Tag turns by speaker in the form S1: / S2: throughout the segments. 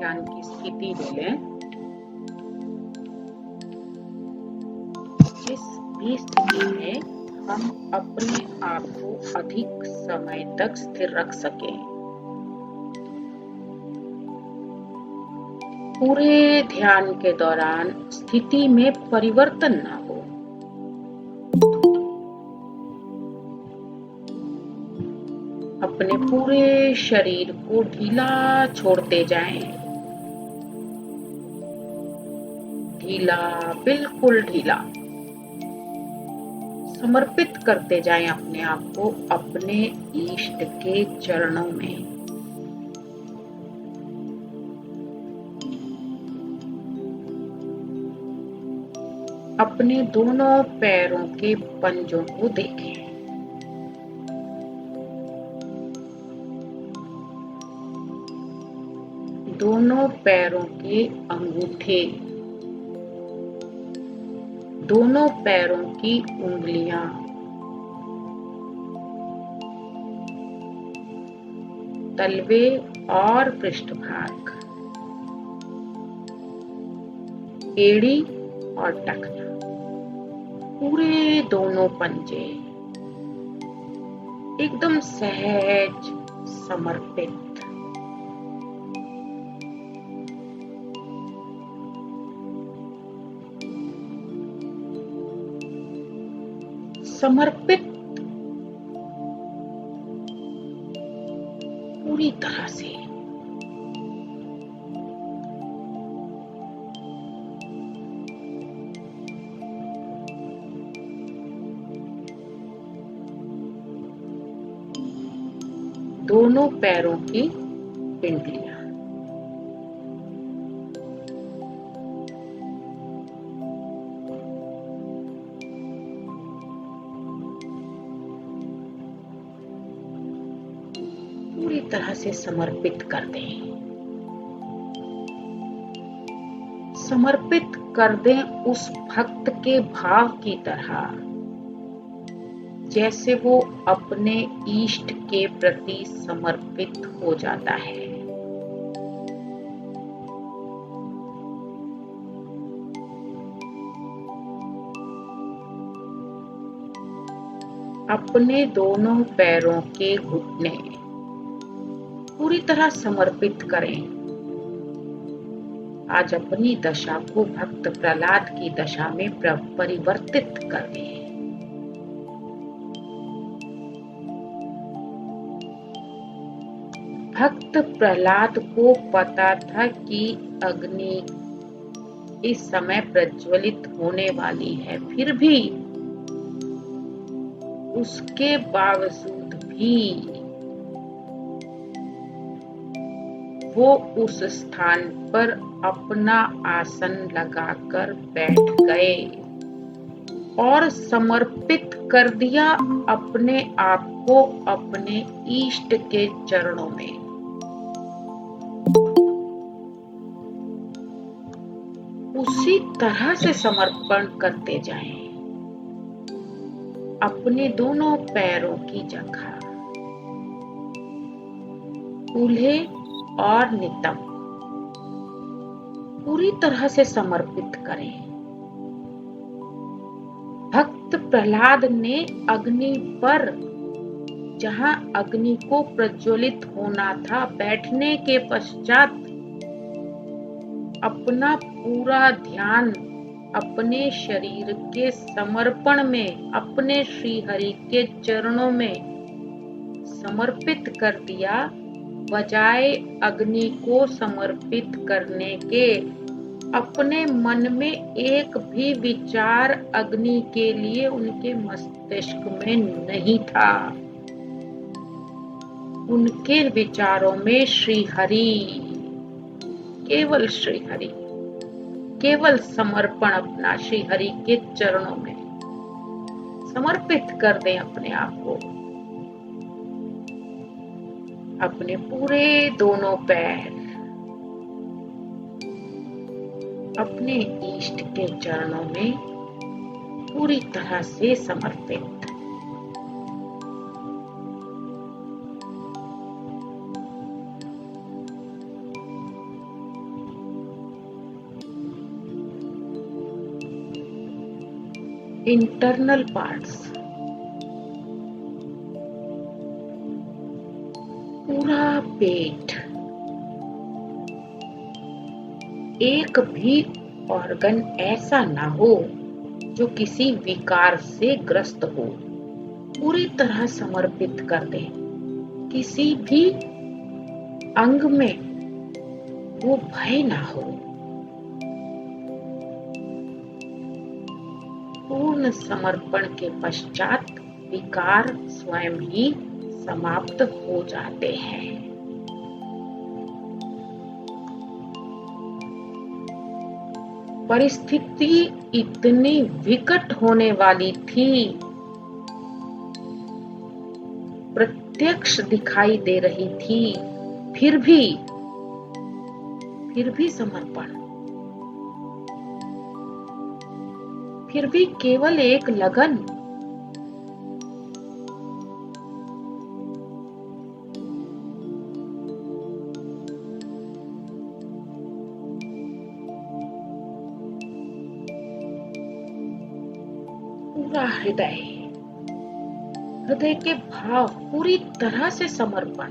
S1: ध्यान की स्थिति ले लें। जिस भी स्थिति में हम अपने आप को अधिक समय तक स्थिर रख सकें। पूरे ध्यान के दौरान स्थिति में परिवर्तन ना हो। अपने पूरे शरीर को ढीला छोड़ते जाएं। ढीला, बिल्कुल ढीला। समर्पित करते जाएं अपने आप को अपने इष्ट के चरणों में। अपने दोनों पैरों के पंजों को देखें। दोनों पैरों के अंगूठे, दोनों पैरों की उंगलियां, तलवे और पृष्ठभाग, एड़ी और टखना, पूरे दोनों पंजे एकदम सहज, समर्पित। समर्पित पूरी तरह से। दोनों पैरों की पिंडलियां, पूरी तरह से समर्पित कर दें। समर्पित कर दें उस भक्त के भाव की तरह जैसे वो अपने इष्ट के प्रति समर्पित हो जाता है। अपने दोनों पैरों के घुटने पूरी तरह समर्पित करें। आज अपनी दशा को भक्त प्रहलाद की दशा में परिवर्तित करें। भक्त प्रहलाद को पता था कि अग्नि इस समय प्रज्वलित होने वाली है, फिर भी उसके बावजूद भी वो उस स्थान पर अपना आसन लगाकर बैठ गए और समर्पित कर दिया अपने आप को अपने इष्ट के चरणों में। उसी तरह से समर्पण करते जाएं अपने दोनों पैरों की जगह, कूल्हे और नितंब पूरी तरह से समर्पित करें। भक्त प्रहलाद ने अग्नि पर, जहां अग्नि को प्रज्वलित होना था, बैठने के पश्चात अपना पूरा ध्यान अपने शरीर के समर्पण में, अपने श्री हरि के चरणों में समर्पित कर दिया। बजाय अग्नि को समर्पित करने के अपने मन में एक भी विचार अग्नि के लिए उनके मस्तिष्क में नहीं था। उनके विचारों में श्री हरि, केवल श्री हरि, केवल समर्पण अपना श्री हरि के चरणों में समर्पित कर दें अपने आप को। अपने पूरे दोनों पैर अपने इष्ट के चरणों में पूरी तरह से समर्पित। इंटरनल पार्ट्स, पूरा पेट, एक भी ऑर्गन ऐसा ना हो जो किसी विकार से ग्रस्त हो, पूरी तरह समर्पित कर दे। किसी भी अंग में वो भय ना हो। पूर्ण समर्पण के पश्चात विकार स्वयं ही समाप्त हो जाते हैं। परिस्थिति इतनी विकट होने वाली थी, प्रत्यक्ष दिखाई दे रही थी, फिर भी समर्पण, फिर भी केवल एक लगन। पूरा हृदय के भाव, पूरी तरह से समर्पण।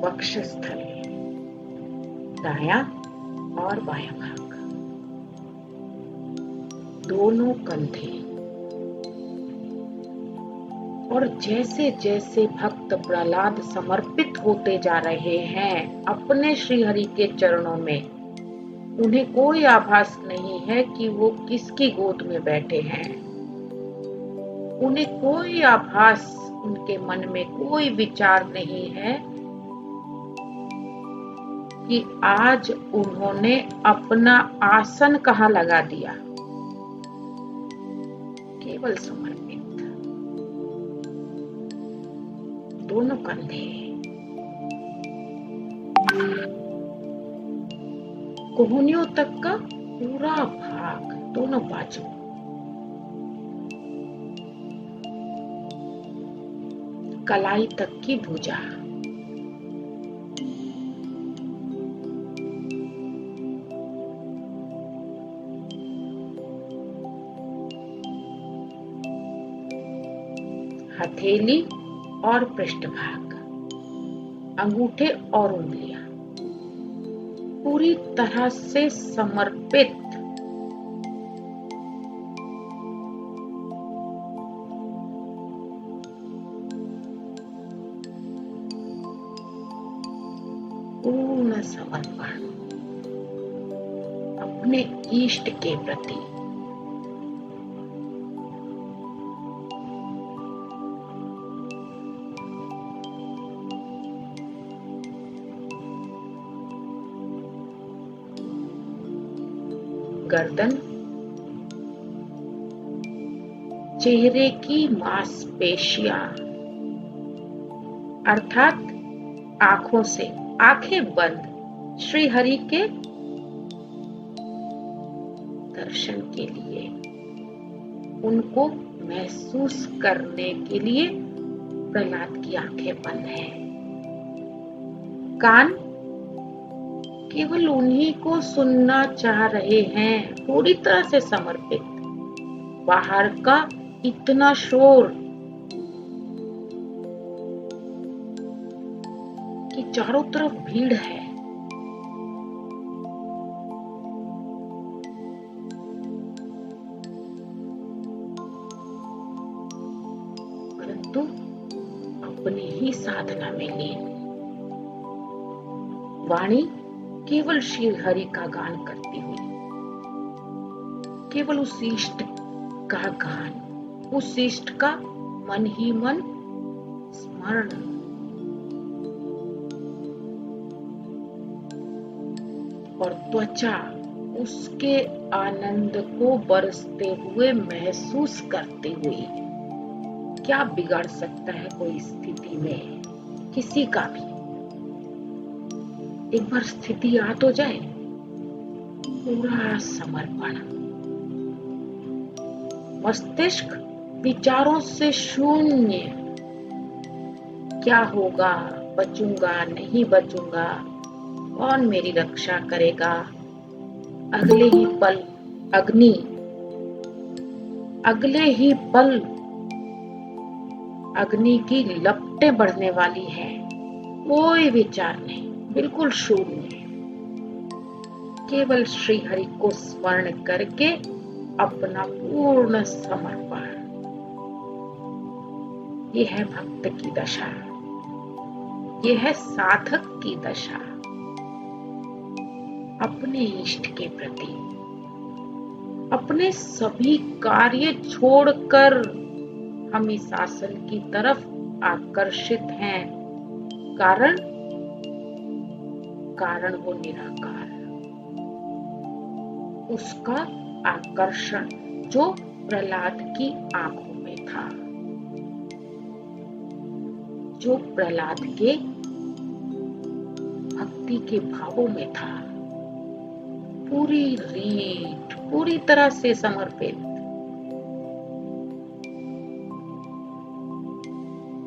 S1: वक्षस्थल, दायां और बायां भाग, दोनों कंधे। और जैसे जैसे भक्त प्रहलाद समर्पित होते जा रहे हैं अपने श्रीहरि के चरणों में, उन्हें कोई आभास नहीं है कि वो किसकी गोद में बैठे हैं। उन्हें कोई आभास, उनके मन में कोई विचार नहीं है कि आज उन्होंने अपना आसन कहाँ लगा दिया। केवल समर्पित, दोनों कंधे, कोहनियों तक का पूरा भाग, दोनों बाजू, कलाई तक की भुजा, हथेली और पृष्ठभाग, अंगूठे और उंगलियां, पूरी तरह से समर्पित। पूर्ण समर्पण अपने इष्ट के प्रति। गर्दन, चेहरे की मांसपेशियां, अर्थात आंखों से आंखें बंद श्री हरि के दर्शन के लिए, उनको महसूस करने के लिए प्रहलाद की आंखें बंद हैं। कान केवल उन्हीं को सुनना चाह रहे हैं, पूरी तरह से समर्पित। बाहर का इतना शोर कि चारों तरफ भीड़ है, परंतु अपनी ही साधना में लीन। वाणी केवल श्री हरि का गान करती हुई, केवल उस इष्ट का गान, उस इष्ट का मन ही मन स्मरण। और त्वचा उसके आनंद को बरसते हुए महसूस करते हुए। क्या बिगाड़ सकता है कोई स्थिति में, किसी का भी। एक बार स्थिति आ तो जाए, पूरा समर्पण। मस्तिष्क विचारों से शून्य। क्या होगा, बचूंगा नहीं बचूंगा, कौन मेरी रक्षा करेगा। अगले ही पल अग्नि, अगले ही पल अग्नि की लपटें बढ़ने वाली है। कोई विचार नहीं, बिल्कुल शून्य। केवल श्री हरि को स्मरण करके अपना पूर्ण समर्पण। ये है भक्त की दशा, ये है साधक की दशा। अपने इष्ट के प्रति अपने सभी कार्य छोड़कर हम इस आसन की तरफ आकर्षित हैं। कारण वो निराकार, उसका आकर्षण जो प्रहलाद की आंखों में था, जो प्रहलाद के भक्ति के भावों में था, पूरी रीठ, पूरी तरह से समर्पित।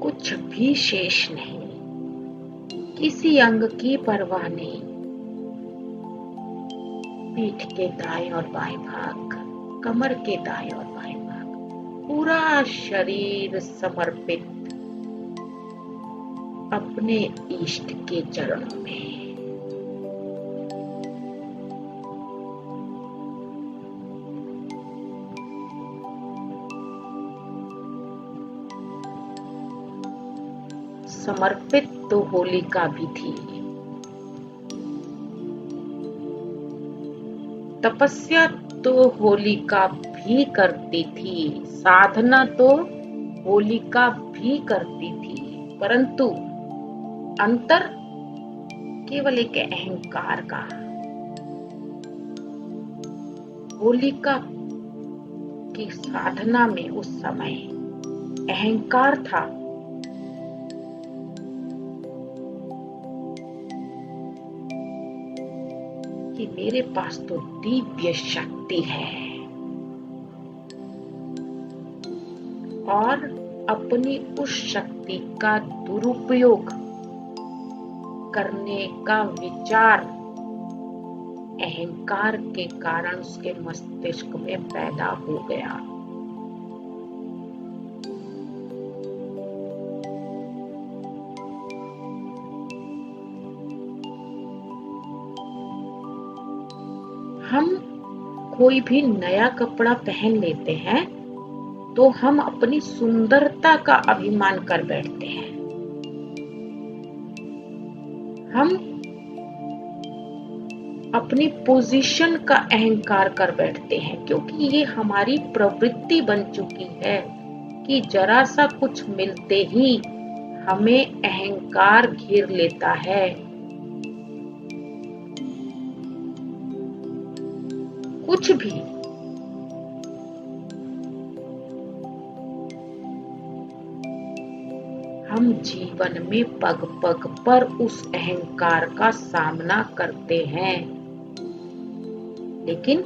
S1: कुछ भी शेष नहीं, किसी अंग की परवाह नहीं। पीठ के दाएं और बाएं भाग, कमर के दाएं और बाएं भाग, पूरा शरीर समर्पित अपने इष्ट के चरणों में। समर्पित तो होलिका भी थी, तपस्या तो होलिका भी करती थी, साधना तो होलिका भी करती थी, परंतु अंतर केवल एक अहंकार का। होलिका की साधना में उस समय अहंकार था। कि मेरे पास तो दिव्य शक्ति है और अपनी उस शक्ति का दुरुपयोग करने का विचार अहंकार के कारण उसके मस्तिष्क में पैदा हो गया। हम कोई भी नया कपड़ा पहन लेते हैं तो हम अपनी सुंदरता का अभिमान कर बैठते हैं। हम अपनी पोजीशन का अहंकार कर बैठते हैं, क्योंकि ये हमारी प्रवृत्ति बन चुकी है कि जरा सा कुछ मिलते ही हमें अहंकार घेर लेता है। कुछ भी हम जीवन में पग पग पर उस अहंकार का सामना करते हैं, लेकिन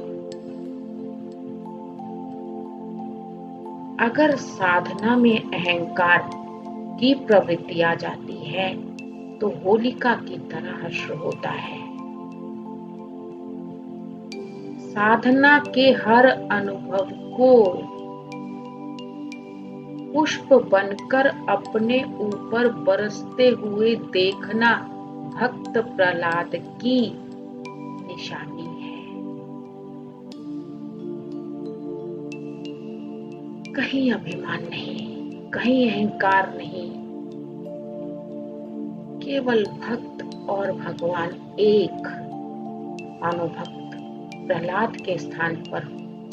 S1: अगर साधना में अहंकार की प्रवृत्ति आ जाती है तो होलिका की तरह शुरू होता है। साधना के हर अनुभव को पुष्प बनकर अपने ऊपर बरसते हुए देखना भक्त प्रहलाद की निशानी है। कहीं अभिमान नहीं, कहीं अहंकार नहीं, केवल भक्त और भगवान एक। मानो भक्त प्रहलाद के स्थान पर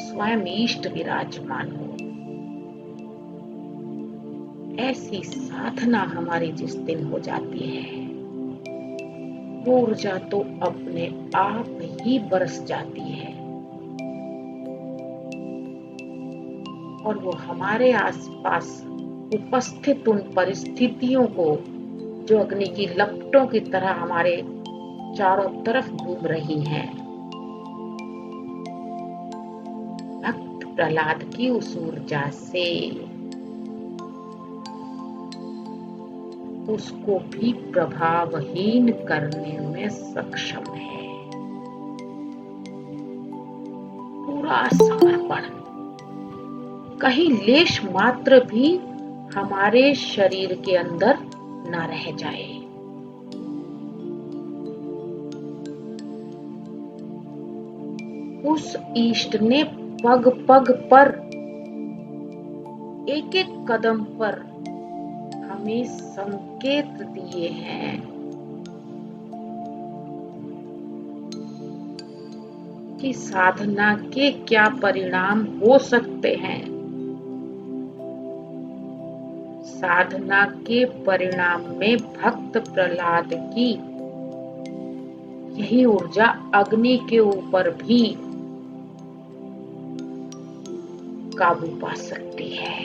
S1: स्वयं इष्ट विराजमान हो। ऐसी साधना हमारी जिस दिन हो जाती है, ऊर्जा तो अपने आप ही बरस जाती है और वो हमारे आसपास उपस्थित उन परिस्थितियों को जो अग्नि की लपटों की तरह हमारे चारों तरफ घूम रही हैं, प्रहलाद की उस ऊर्जा से उसको भी प्रभावहीन करने में सक्षम है। पूरा समर्पण, कहीं लेश मात्र भी हमारे शरीर के अंदर न रह जाए। उस इष्ट ने पग पग पर, एक एक कदम पर हमें संकेत दिए हैं कि साधना के क्या परिणाम हो सकते हैं। साधना के परिणाम में भक्त प्रहलाद की यही ऊर्जा अग्नि के ऊपर भी काबू पा सकती है।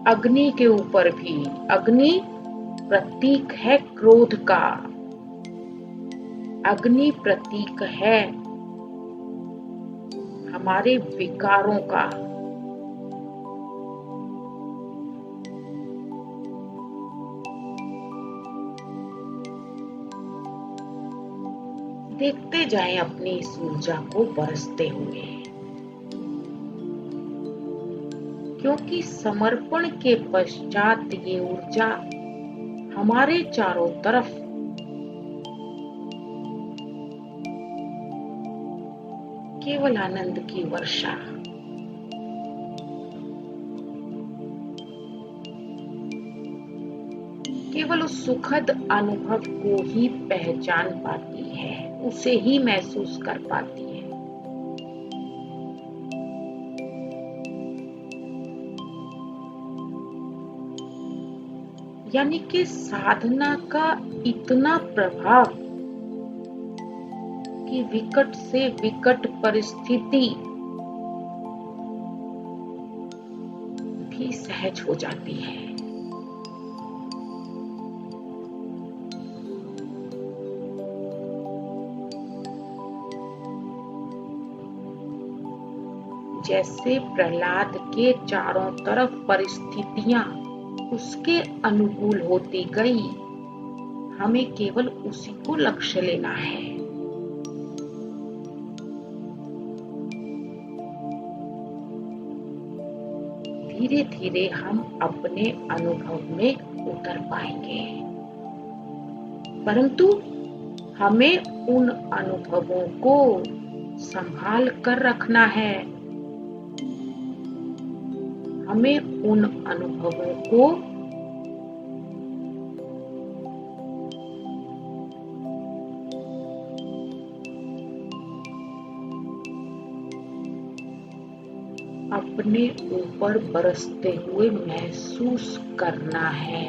S1: अग्नि के ऊपर भी, अग्नि प्रतीक है क्रोध का, अग्नि प्रतीक है हमारे विकारों का। देखते जाएं अपनी इस ऊर्जा को बरसते हुए, क्योंकि समर्पण के पश्चात ये ऊर्जा हमारे चारों तरफ केवल आनंद की वर्षा, केवल उस सुखद अनुभव को ही पहचान पाती है, उसे ही महसूस कर पाती है। यानी कि साधना का इतना प्रभाव कि विकट से विकट परिस्थिति भी सहज हो जाती है। जैसे प्रहलाद के चारों तरफ परिस्थितियां उसके अनुकूल होती गई, हमें केवल उसी को लक्ष्य लेना है। धीरे धीरे हम अपने अनुभव में उतर पाएंगे, परंतु हमें उन अनुभवों को संभाल कर रखना है। हमें उन अनुभवों को अपने ऊपर बरसते हुए महसूस करना है।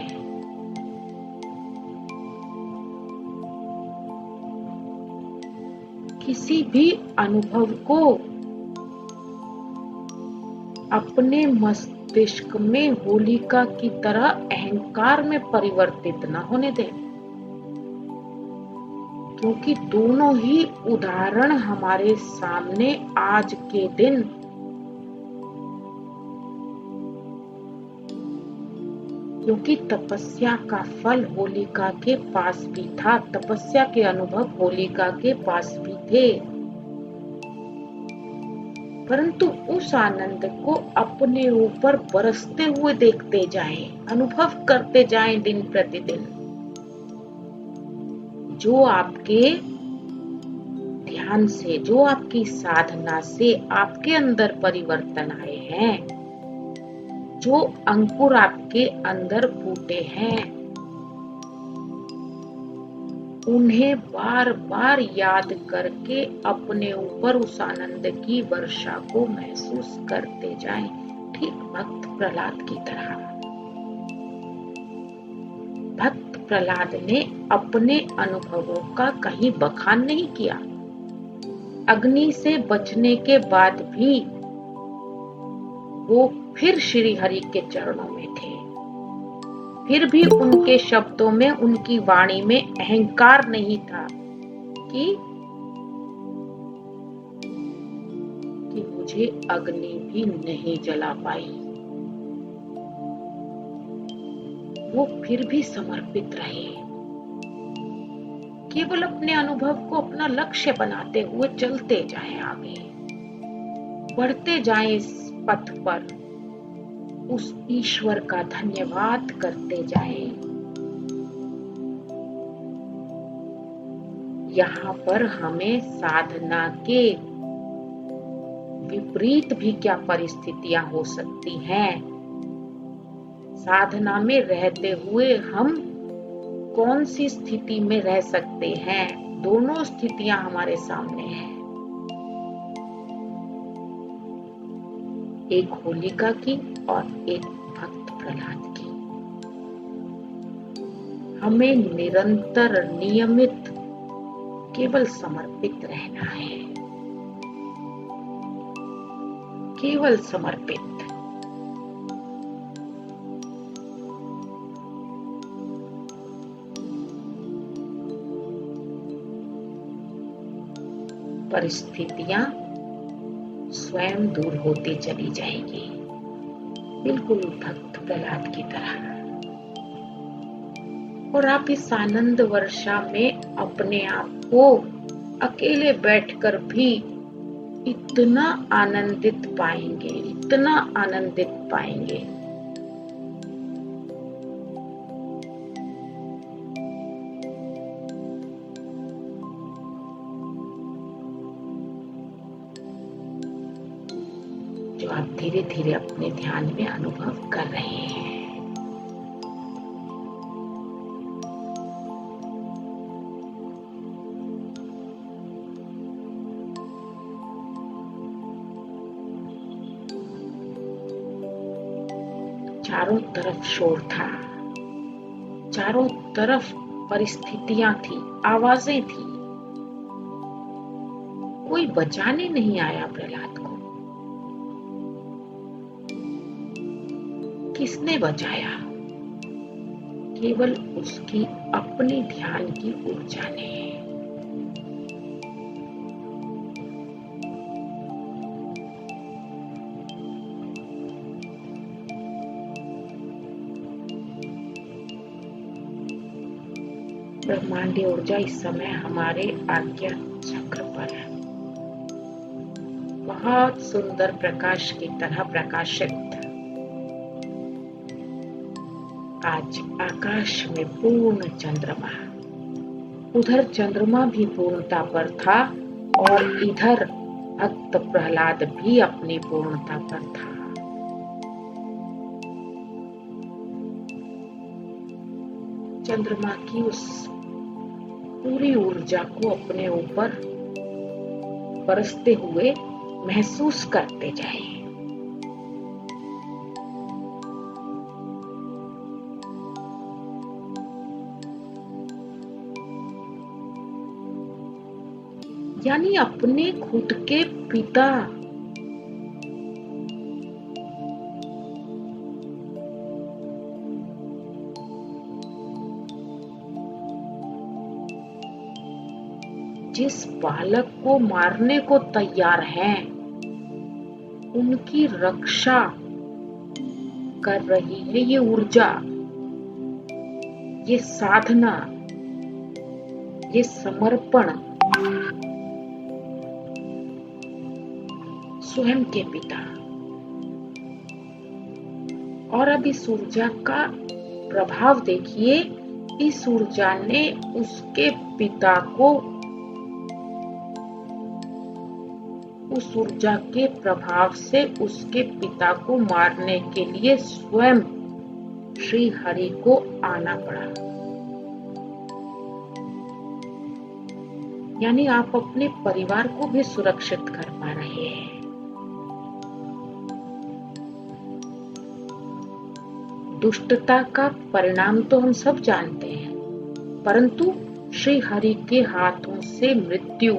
S1: किसी भी अनुभव को अपने मस्तिष्क में होलिका की तरह अहंकार में परिवर्तित न होने दें, क्योंकि दोनों ही उदाहरण हमारे सामने आज के दिन क्योंकि तपस्या का फल होलिका के पास भी था, तपस्या के अनुभव होलिका के पास भी थे, परंतु उस आनंद को अपने ऊपर बरसते हुए देखते जाएं, अनुभव करते जाएं दिन प्रतिदिन। जो आपके ध्यान से, जो आपकी साधना से आपके अंदर परिवर्तन आए हैं, जो अंकुर आपके अंदर फूटे हैं, उन्हें बार बार याद करके अपने ऊपर उस आनंद की वर्षा को महसूस करते जाएं, ठीक भक्त प्रहलाद की तरह। भक्त प्रहलाद ने अपने अनुभवों का कहीं बखान नहीं किया। अग्नि से बचने के बाद भी वो फिर श्री हरि के चरणों में थे। फिर भी उनके शब्दों में, उनकी वाणी में अहंकार नहीं था कि मुझे अग्नि भी नहीं जला पाई। वो फिर भी समर्पित रहे, केवल अपने अनुभव को अपना लक्ष्य बनाते हुए चलते जाएं, आगे बढ़ते जाएं इस पथ पर, उस ईश्वर का धन्यवाद करते जाएं। यहाँ पर हमें साधना के विपरीत भी क्या परिस्थितियां हो सकती हैं, साधना में रहते हुए हम कौन सी स्थिति में रह सकते हैं, दोनों स्थितियां हमारे सामने हैं। एक होलिका की और एक भक्त प्रहलाद की। हमें निरंतर नियमित केवल समर्पित रहना है, केवल समर्पित। परिस्थितियां स्वयं दूर होती चली जाएगी, बिल्कुल भक्त प्रहलाद की तरह। और आप इस आनंद वर्षा में अपने आप को अकेले बैठकर भी इतना आनंदित पाएंगे, इतना आनंदित पाएंगे। जो आप धीरे धीरे अपने ध्यान में अनुभव कर रहे हैं। चारों तरफ शोर था, चारों तरफ परिस्थितियां थी, आवाजें थी। कोई बचाने नहीं आया प्रहलाद को। किसने बचाया? केवल उसकी अपने ध्यान की ऊर्जा ने। ब्रह्मांडीय ऊर्जा इस समय हमारे आज्ञा चक्र पर बहुत सुंदर प्रकाश की तरह प्रकाशित। आज आकाश में पूर्ण चंद्रमा, उधर चंद्रमा भी पूर्णता पर था और इधर भक्त प्रहलाद भी अपनी पूर्णता पर था। चंद्रमा की उस पूरी ऊर्जा को अपने ऊपर बरसते हुए महसूस करते जाए। यानी अपने खुद के पिता, जिस बालक को मारने को तैयार हैं, उनकी रक्षा कर रही है ये ऊर्जा, ये साधना, ये समर्पण स्वयं के पिता। और अब इस ऊर्जा का प्रभाव देखिए, इस ऊर्जा ने उसके पिता को, उस ऊर्जा के प्रभाव से उसके पिता को मारने के लिए स्वयं श्री हरि को आना पड़ा। यानी आप अपने परिवार को भी सुरक्षित कर पा रहे हैं। दुष्टता का परिणाम तो हम सब जानते हैं, परंतु श्री हरि के हाथों से मृत्यु,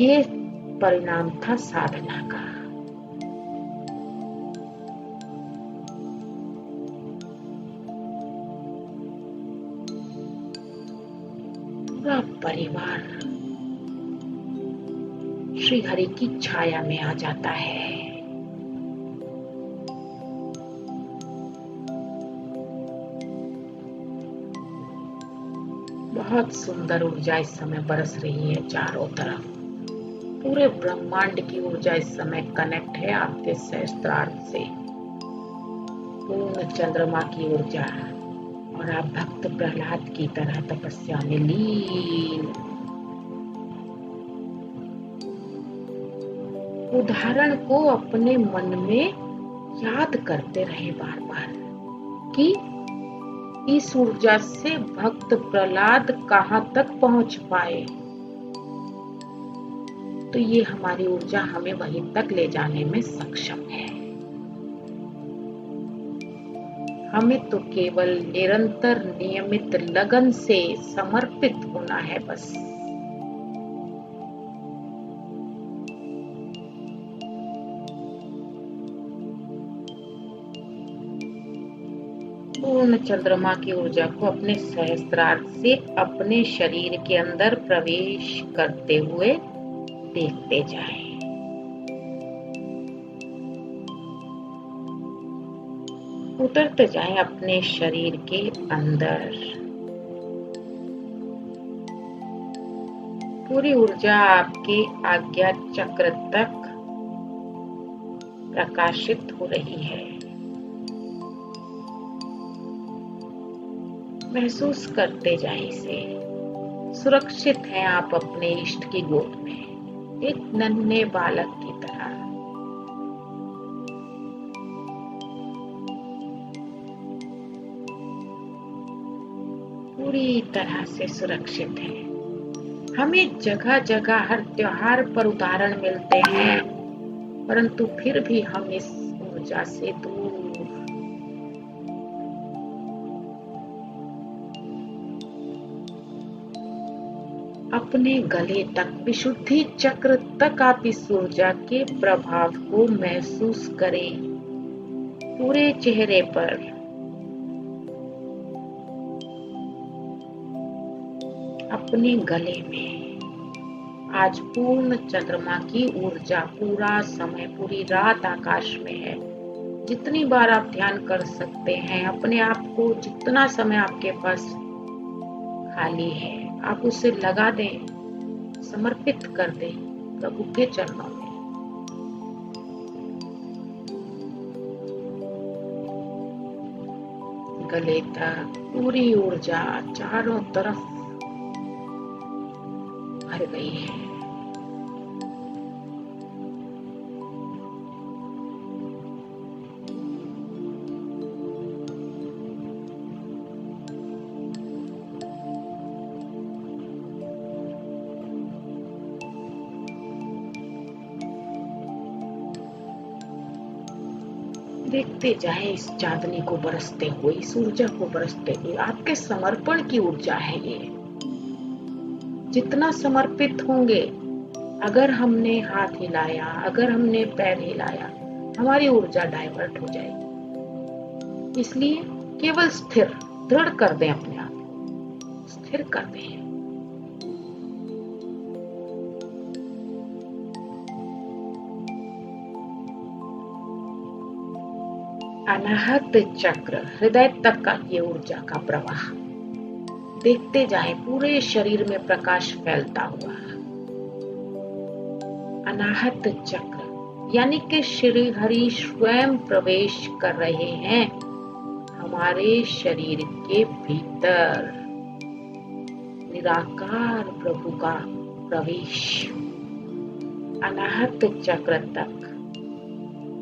S1: ये परिणाम था साधना का। पूरा परिवार श्री हरि की छाया में आ जाता है। बहुत सुंदर ऊर्जा इस समय बरस रही है चारों तरफ। पूरे ब्रह्मांड की ऊर्जा इस समय कनेक्ट है आपके सहस्त्रार्थ से। पूर्ण चंद्रमा की ऊर्जा, और आप भक्त प्रहलाद की तरह तपस्या में लीन। उदाहरण को अपने मन में याद करते रहे बार बार कि इस ऊर्जा से भक्त प्रहलाद कहां तक पहुंच पाए, तो ये हमारी ऊर्जा हमें वहीं तक ले जाने में सक्षम है। हमें तो केवल निरंतर नियमित लगन से समर्पित होना है बस। पूर्ण चंद्रमा की ऊर्जा को अपने सहस्त्रार्थ से अपने शरीर के अंदर प्रवेश करते हुए देखते जाएं। उतरते जाएं अपने शरीर के अंदर। पूरी ऊर्जा आपके आज्ञा चक्र तक प्रकाशित हो रही है। महसूस करते जाएं इसे। सुरक्षित हैं आप अपने इष्ट की गोद में, एक नन्हे बालक की तरह। पूरी तरह से सुरक्षित हैं। हमें जगह जगह हर त्योहार पर उदाहरण मिलते हैं, परंतु फिर भी हम इस ऊर्जा से दूर। अपने गले तक, विशुद्धि चक्र तक आप इस ऊर्जा के प्रभाव को महसूस करें। पूरे चेहरे पर, अपने गले में। आज पूर्ण चंद्रमा की ऊर्जा पूरा समय, पूरी रात आकाश में है। जितनी बार आप ध्यान कर सकते हैं, अपने आप को जितना समय आपके पास खाली है, आप उसे लगा दें, समर्पित कर दें प्रभु के चरणों में। गले तक पूरी ऊर्जा चारों तरफ भर गई है। देखते जाएं इस चांदनी को बरसते हुए, इस ऊर्जा को बरसते हुए। आपके समर्पण की ऊर्जा है ये। जितना समर्पित होंगे, अगर हमने हाथ हिलाया, अगर हमने पैर हिलाया, हमारी ऊर्जा डाइवर्ट हो जाएगी। इसलिए केवल स्थिर, दृढ़ कर दें अपने आप को, स्थिर कर दें। अनाहत चक्र, हृदय तक का ये ऊर्जा का प्रवाह देखते जाएं, पूरे शरीर में प्रकाश फैलता हुआ। अनाहत चक्र यानी कि श्री हरि स्वयं प्रवेश कर रहे हैं हमारे शरीर के भीतर। निराकार प्रभु का प्रवेश अनाहत चक्र तक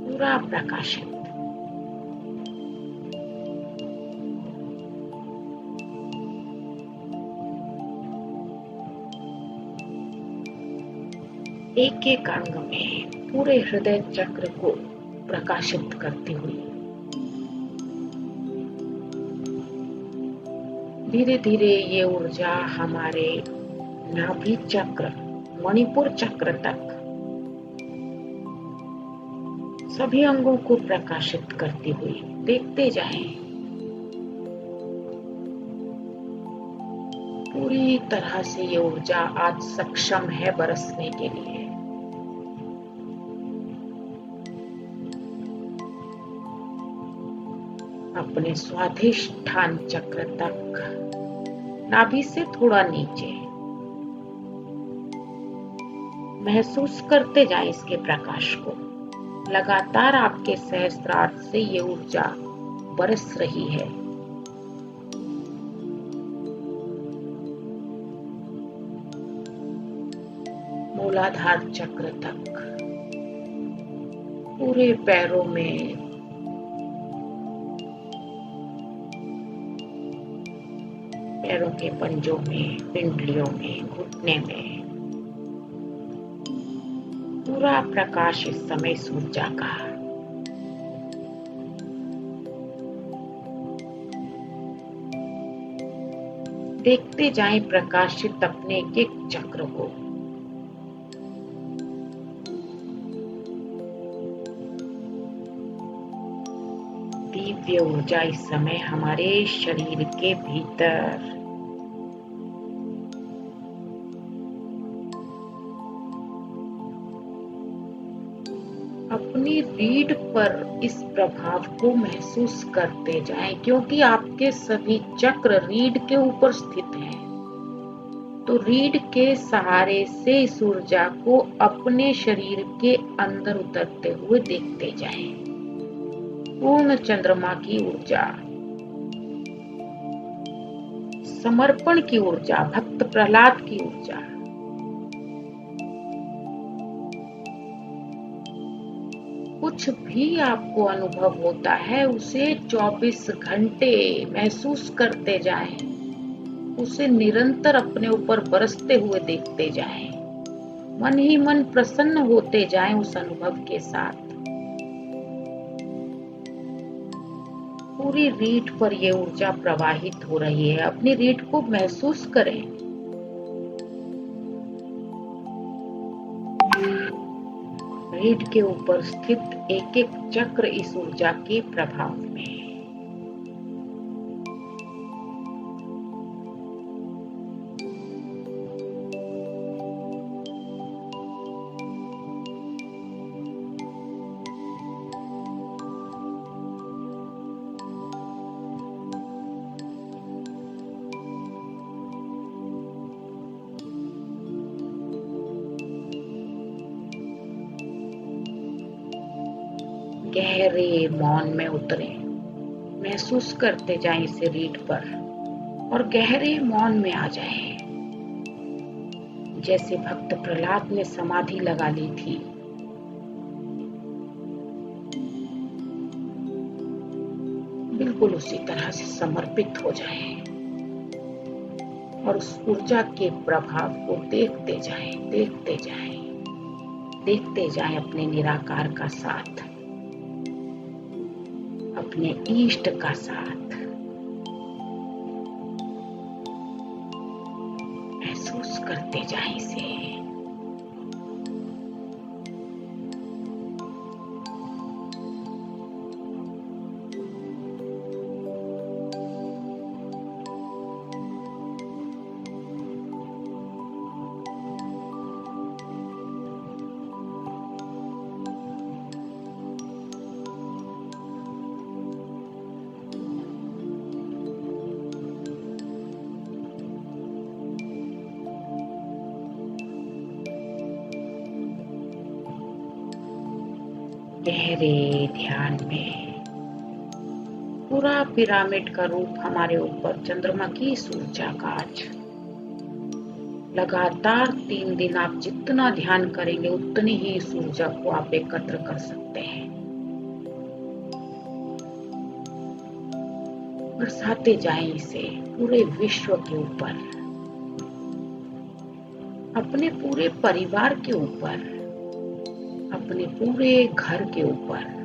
S1: पूरा प्रकाशित। एक एक अंग में पूरे हृदय चक्र को प्रकाशित करती हुई धीरे धीरे ये ऊर्जा हमारे नाभि चक्र, मणिपुर चक्र तक सभी अंगों को प्रकाशित करती हुई देखते जाएं। पूरी तरह से ये ऊर्जा आज सक्षम है बरसने के लिए। अपने स्वाधिष्ठान चक्र तक, नाभि से थोड़ा नीचे महसूस करते जाएं इसके प्रकाश को। लगातार आपके सहस्त्रार्थ से ये ऊर्जा बरस रही है। मूलाधार चक्र तक, पूरे पैरों में, पैरों के पंजों में, पिंडलियों में, घुटने में पूरा प्रकाश इस समय इस ऊर्जा का। देखते जाएं प्रकाशित अपने एक एक चक्र को। दिव्य ऊर्जा इस समय हमारे शरीर के भीतर अपनी रीढ़ पर इस प्रभाव को महसूस करते जाएं, क्योंकि आपके सभी चक्र रीढ़ के ऊपर स्थित हैं। तो रीढ़ के सहारे से इस ऊर्जा को अपने शरीर के अंदर उतरते हुए देखते जाएं। पूर्ण चंद्रमा की ऊर्जा, समर्पण की ऊर्जा, भक्त प्रहलाद की ऊर्जा। कुछ भी आपको अनुभव होता है उसे 24 घंटे महसूस करते जाएं, उसे निरंतर अपने ऊपर बरसते हुए देखते जाएं, मन ही मन प्रसन्न होते जाएं उस अनुभव के साथ। पूरी रीढ़ पर ये ऊर्जा प्रवाहित हो रही है। अपनी रीढ़ को महसूस करें। रीढ़ के ऊपर स्थित एक एक चक्र इस ऊर्जा के प्रभाव में। गहरे मौन में उतरे, महसूस करते जाएं इसे रीढ़ पर और गहरे मौन में आ जाएं, जैसे भक्त प्रहलाद ने समाधि लगा ली थी। बिल्कुल उसी तरह से समर्पित हो जाएं और उस ऊर्जा के प्रभाव को देखते जाएं, देखते जाएं, देखते जाएं अपने निराकार का साथ, अपने इष्ट का साथ। महसूस करते जाएं इसे। गहरे ध्यान में पूरा पिरामिड का रूप हमारे ऊपर चंद्रमा की इस ऊर्जा का आज लगातार 3 दिन आप जितना ध्यान करेंगे उतनी ही इस ऊर्जा को आप एकत्र कर सकते हैं। बरसाते जाएं इसे पूरे विश्व के ऊपर, अपने पूरे परिवार के ऊपर, अपने पूरे घर के ऊपर।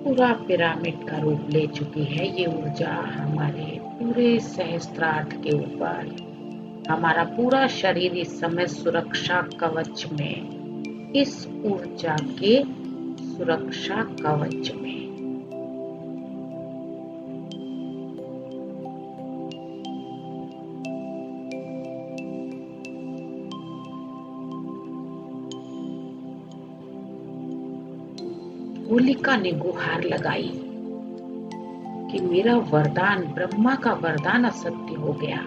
S1: पूरा पिरामिड का रूप ले चुकी है ये ऊर्जा हमारे पूरे सहस्त्रार्थ के ऊपर। हमारा पूरा शरीर इस समय सुरक्षा कवच में, इस ऊर्जा के सुरक्षा कवच में। होलिका ने गुहार लगाई कि मेरा वरदान, ब्रह्मा का वरदान असत्य हो गया।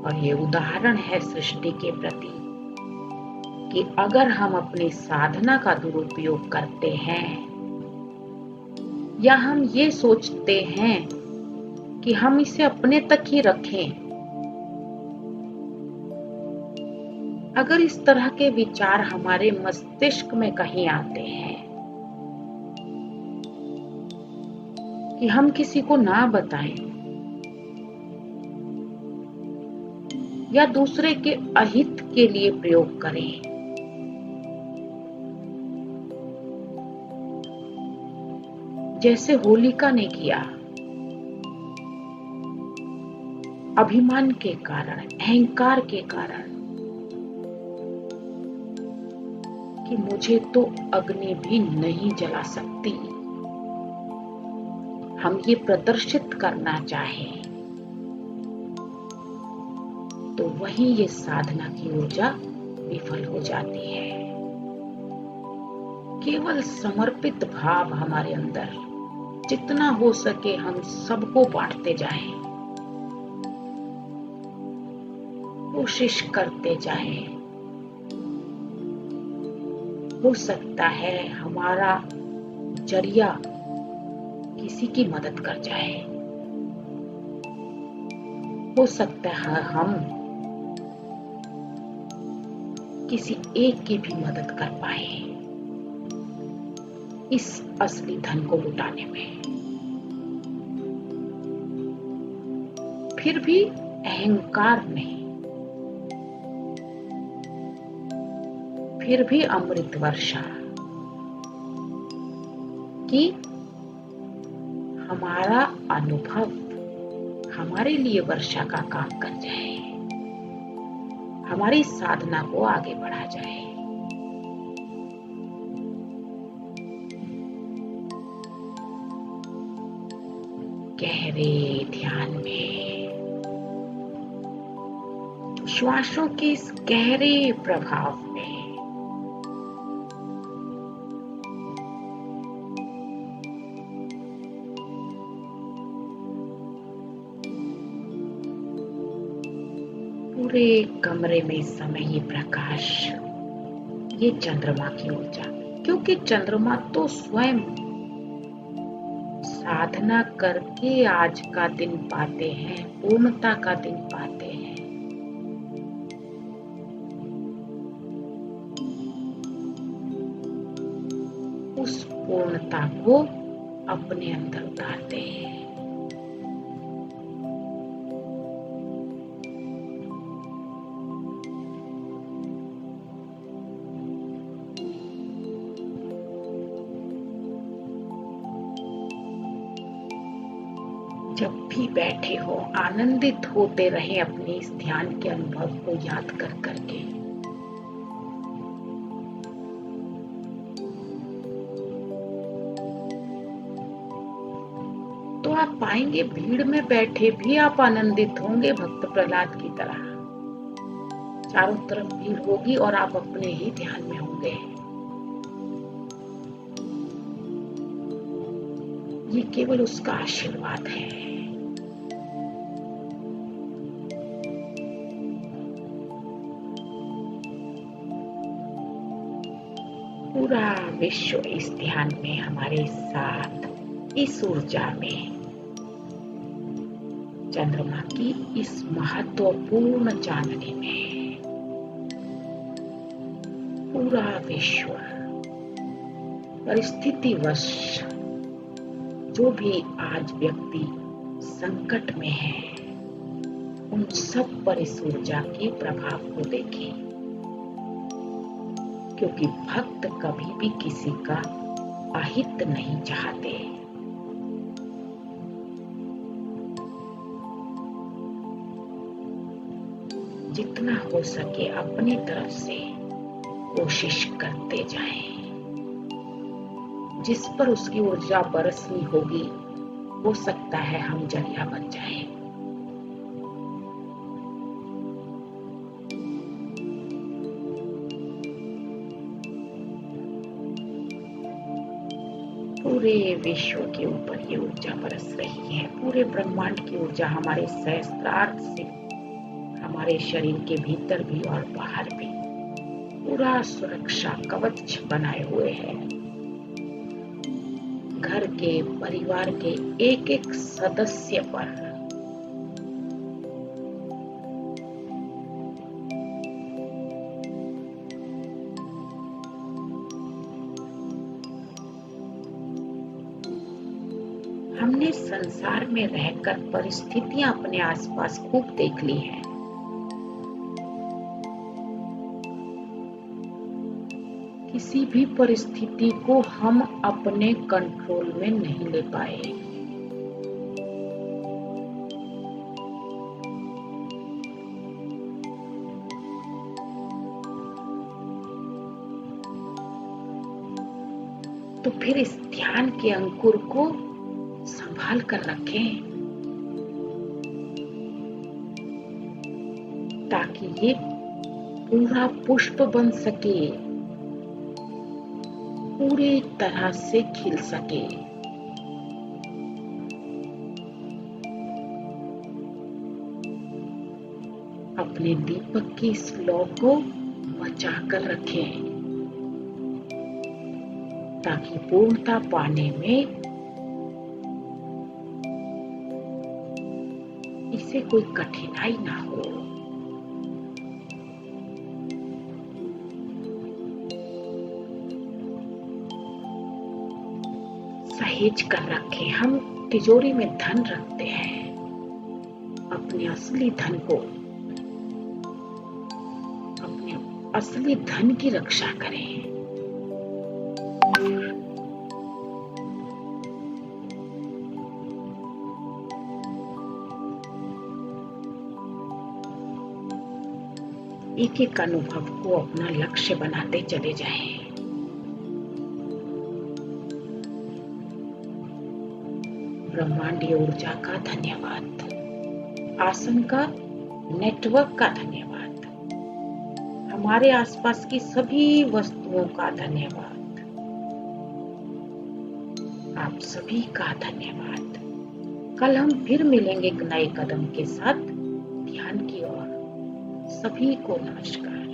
S1: और ये उदाहरण है सृष्टि के प्रति कि अगर हम अपनी साधना का दुरुपयोग करते हैं या हम ये सोचते हैं कि हम इसे अपने तक ही रखें, अगर इस तरह के विचार हमारे मस्तिष्क में कहीं आते हैं कि हम किसी को ना बताएं या दूसरे के अहित के लिए प्रयोग करें, जैसे होलिका ने किया, अभिमान के कारण, अहंकार के कारण कि मुझे तो अग्नि भी नहीं जला सकती, हम ये प्रदर्शित करना चाहें, तो वहीं ये साधना की ऊर्जा विफल हो जाती है। केवल समर्पित भाव हमारे अंदर, जितना हो सके हम सबको बांटते जाएं, कोशिश करते जाएं। हो सकता है हमारा जरिया किसी की मदद कर जाए, हो सकता है हम किसी एक की भी मदद कर पाए इस असली धन को लुटाने में। फिर भी अहंकार नहीं, फिर भी अमृत वर्षा कि हमारा अनुभव हमारे लिए वर्षा का काम कर जाए, हमारी साधना को आगे बढ़ा जाए। गहरे ध्यान में श्वासों के इस गहरे प्रभाव में पूरे कमरे में इस समय ये प्रकाश, ये चंद्रमा की ऊर्जा, क्योंकि चंद्रमा तो स्वयं साधना करके आज का दिन पाते हैं, पूर्णता का दिन पाते हैं। उस पूर्णता को अपने अंदर उतारते हैं। जब भी बैठे हो आनंदित होते रहे अपने इस ध्यान के अनुभव को याद कर करके। तो आप पाएंगे भीड़ में बैठे भी आप आनंदित होंगे, भक्त प्रहलाद की तरह। चारों तरफ भीड़ होगी और आप अपने ही ध्यान में होंगे। ये केवल उसका आशीर्वाद है। पूरा विश्व इस ध्यान में हमारे साथ, इस ऊर्जा में, चंद्रमा की इस महत्वपूर्ण चांदनी में पूरा विश्व परिस्थितिवश जो भी आज व्यक्ति संकट में है, उन सब पर इस ऊर्जा के प्रभाव को देखें, क्योंकि भक्त कभी भी किसी का अहित नहीं चाहते। जितना हो सके अपनी तरफ से कोशिश करते जाएं। जिस पर उसकी ऊर्जा बरसनी होगी, हो सकता है हम जरिया बन जाएं। पूरे विश्व के ऊपर ये ऊर्जा बरस रही है। पूरे ब्रह्मांड की ऊर्जा हमारे सहस्त्रार्थ से हमारे शरीर के भीतर भी और बाहर भी पूरा सुरक्षा कवच बनाए हुए है। घर के परिवार के एक एक सदस्य पर हमने संसार में रहकर परिस्थितियां अपने आसपास खूब देख ली हैं। किसी भी परिस्थिति को हम अपने कंट्रोल में नहीं ले पाए। तो फिर इस ध्यान के अंकुर को संभाल कर रखें, ताकि ये पूरा पुष्प बन सके, पूरी तरह से खिल सके। अपने दीपक की इस लौ को बचाकर रखें, ताकि पूर्णता पाने में इसे कोई कठिनाई ना हो। सहेज कर रखें। हम तिजोरी में धन रखते हैं, अपने असली धन को, अपने असली धन की रक्षा करें। एक एक अनुभव को अपना लक्ष्य बनाते चले जाएं। ब्रह्मांडीय ऊर्जा का धन्यवाद, आसन का, नेटवर्क का धन्यवाद, हमारे आसपास की सभी वस्तुओं का धन्यवाद, आप सभी का धन्यवाद। कल हम फिर मिलेंगे एक नए कदम के साथ ध्यान की ओर। सभी को नमस्कार।